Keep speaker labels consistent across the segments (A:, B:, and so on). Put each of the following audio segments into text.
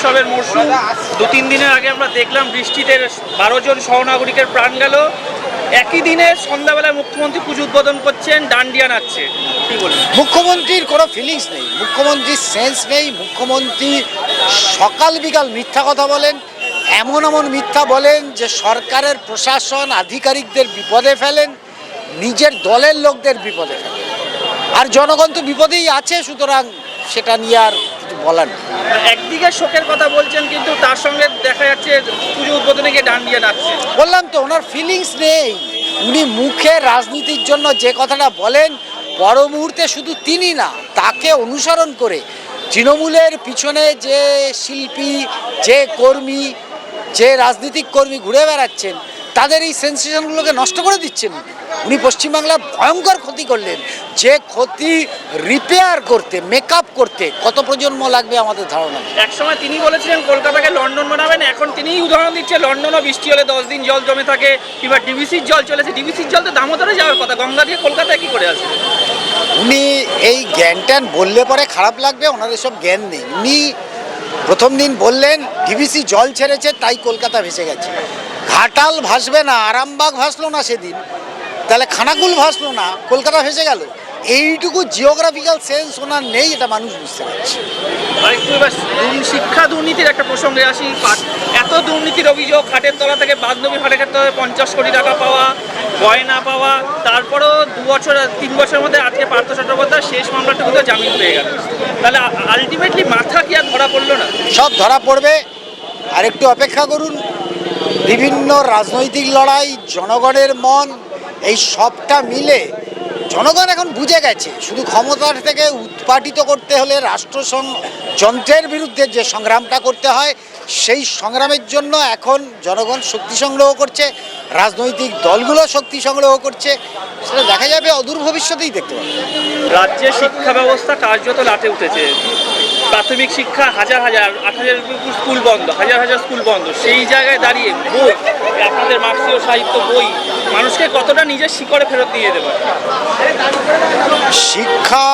A: উৎসবের মরশুম। 2-3 দিনের আগে আমরা দেখলাম বৃষ্টিতে 12 জন সহনাগরিকের প্রাণ গেল। একই দিনে সন্ধ্যাবেলায় মুখ্যমন্ত্রী পুজো উদ্বোধন করছেন, ডান্ডিয়া নাচছে। কি বলবেন?
B: মুখ্যমন্ত্রীর কোনো ফিলিংস নেই, মুখ্যমন্ত্রীর সেন্স নেই। মুখ্যমন্ত্রী সকাল বিকাল মিথ্যা কথা বলেন, এমন এমন মিথ্যা বলেন যে সরকারের প্রশাসন আধিকারিকদের বিপদে ফেলেন, নিজের দলের লোকদের বিপদে ফেলেন। আর জনগণ তো বিপদেই আছে, সুতরাং সেটা নিয়ে আর কিছু বলার নেই।
A: একদিকে শোকের কথা বলছেন, কিন্তু তার সঙ্গে দেখা যাচ্ছে পুজো উদ্বোধনে গিয়ে ডান্ডিয়া নাচছে।
B: বললাম তো, ওনার ফিলিংস নেই। উনি মুখে রাজনীতির জন্য যে কথাটা বলেন, পর মুহূর্তে শুধু তিনি না, তাকে অনুসরণ করে তৃণমূলের পিছনে যে শিল্পী, যে কর্মী, যে রাজনৈতিক কর্মী ঘুরে বেড়াচ্ছেন, তাদের এই সেন্সেশনগুলোকে নষ্ট করে দিচ্ছেন। উনি পশ্চিমবাংলার ভয়ঙ্কর ক্ষতি করলেন, যে ক্ষতি রিপেয়ার করতে, মেকআপ করতে কত প্রজন্ম লাগবে আমাদের ধারণা নেই।
A: একসময় তিনি বলেছিলেন কলকাতাকে লন্ডন বানাবেন, এখন তিনিই উদাহরণ দিচ্ছে লন্ডনও বৃষ্টি হলে 10 দিন জল জমে থাকে, কিংবা ডিভিসির জল চলেছে। ডিভিসির জল তো দামোদরে যাওয়ার কথা, গঙ্গা দিয়ে কলকাতায় কি করে আসবে?
B: উনি এই জ্ঞান ট্যান বললে পরে খারাপ লাগবে, ওনার এসব জ্ঞান নেই। উনি প্রথম দিন বললেন ডিভিসি জল ছেড়েছে তাই কলকাতা ভেসে গেছে। ঘাটাল ভাসবে না, আরামবাগ ভাসলো না সেদিন, তাহলে খানাকুল ভাসলো না, কলকাতা ভেসে গেল। এইটুকু জিওগ্রাফিক্যাল সেন্স ওনার নেই, এটা মানুষ বুঝতে পারছে।
A: আরেকটু এবার শিক্ষা দুর্নীতির একটা প্রসঙ্গে আসি। এত দুর্নীতির অভিযোগ, খাটের তলা থেকে বাগনবী ফাটেকের তলায় 50 কোটি টাকা পাওয়া, গয়না পাওয়া, তারপরেও 2-3 বছরের মধ্যে আজকে পার্থ চট্টোপাধ্যায় শেষ মামলাটুকুতে জামিন পেয়ে গেল। তাহলে আলটিমেটলি মাথা কি আর ধরা পড়লো না?
B: সব ধরা পড়বে, আর একটু অপেক্ষা করুন। বিভিন্ন রাজনৈতিক লড়াই, জনগণের মন, এই সবটা মিলে জনগণ এখন বুঝে গেছে শুধু ক্ষমতার থেকে উৎপাটিত করতে হলে রাষ্ট্রযন্ত্রের বিরুদ্ধে যে সংগ্রামটা করতে হয়, সেই সংগ্রামের জন্য এখন জনগণ শক্তি সংগ্রহ করছে, রাজনৈতিক দলগুলো শক্তি সংগ্রহ করছে। সেটা দেখা যাবে অদূর ভবিষ্যতেই দেখতে পাবে।
A: রাজ্যের শিক্ষা ব্যবস্থা কার্যত লাটে উঠেছে। প্রাথমিক শিক্ষা হাজার 8,000 স্কুল বন্ধ, হাজার স্কুল বন্ধ। সেই জায়গায় দাঁড়িয়ে বই, আপনাদের মার্ক্সীয় সাহিত্য বই মানুষকে কতটা নিজের শিকড়ে ফেরত দিয়ে দেবে?
B: শিক্ষা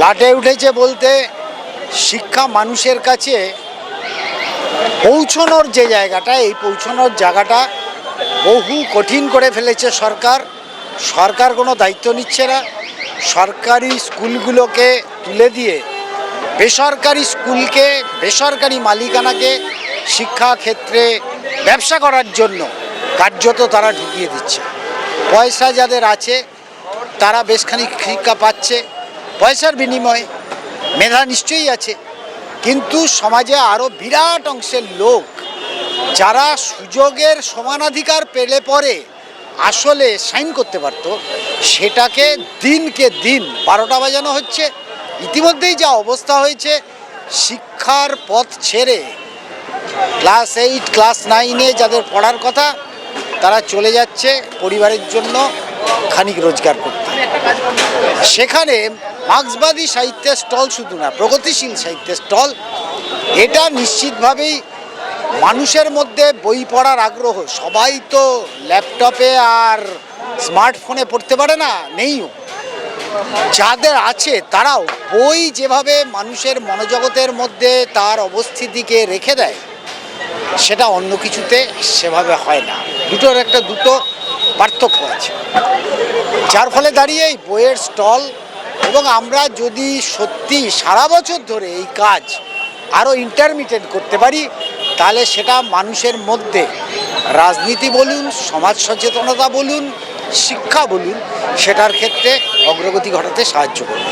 B: লাটে উঠেছে বলতে, শিক্ষা মানুষের কাছে পৌঁছানোর যে জায়গাটা, এই পৌঁছানোর জায়গাটা বহু কঠিন করে ফেলেছে সরকার। সরকার কোনো দায়িত্ব নিচ্ছে না। সরকারি স্কুলগুলোকে তুলে দিয়ে বেসরকারি স্কুলকে, বেসরকারি মালিকানাকে শিক্ষা ক্ষেত্রে ব্যবসা করার জন্য কার্যত তারা ঢুকিয়ে দিচ্ছে। পয়সা যাদের আছে তারা বেশ খানিক শিক্ষা পাচ্ছে, পয়সার বিনিময়ে। মেধা নিশ্চয়ই আছে, কিন্তু সমাজে আরও বিরাট অংশের লোক যারা সুযোগের সমানাধিকার পেলে পরে আসলে সাইন করতে পারতো, সেটাকে দিনকে দিন 12টা বাজানো হচ্ছে। ইতিমধ্যেই যা অবস্থা হয়েছে, শিক্ষার পথ ছেড়ে ক্লাস 8, ক্লাস 9-এ যাদের পড়ার কথা, তারা চলে যাচ্ছে পরিবারের জন্য খানিক রোজগার করতে। সেখানে মার্ক্সবাদী সাহিত্যের স্টল শুধু না, প্রগতিশীল সাহিত্যের স্টল, এটা নিশ্চিতভাবেই মানুষের মধ্যে বই পড়ার আগ্রহ। সবাই তো ল্যাপটপে আর স্মার্টফোনে পড়তে পারে না, নেইও। যাদের আছে তারাও বই যেভাবে মানুষের মনোজগতের মধ্যে তার অবস্থিতিকে রেখে দেয়, সেটা অন্য কিছুতে সেভাবে হয় না। দুটোর দুটো পার্থক্য আছে, যার ফলে দাঁড়িয়ে এই বইয়ের স্টল। এবং আমরা যদি সত্যি সারা বছর ধরে এই কাজ আরও ইন্টারমিটেন্ট করতে পারি, তাহলে সেটা মানুষের মধ্যে রাজনীতি বলুন, সমাজ সচেতনতা বলুন, শিক্ষা বলুন, সেটার ক্ষেত্রে অগ্রগতি ঘটাতে সাহায্য করবে।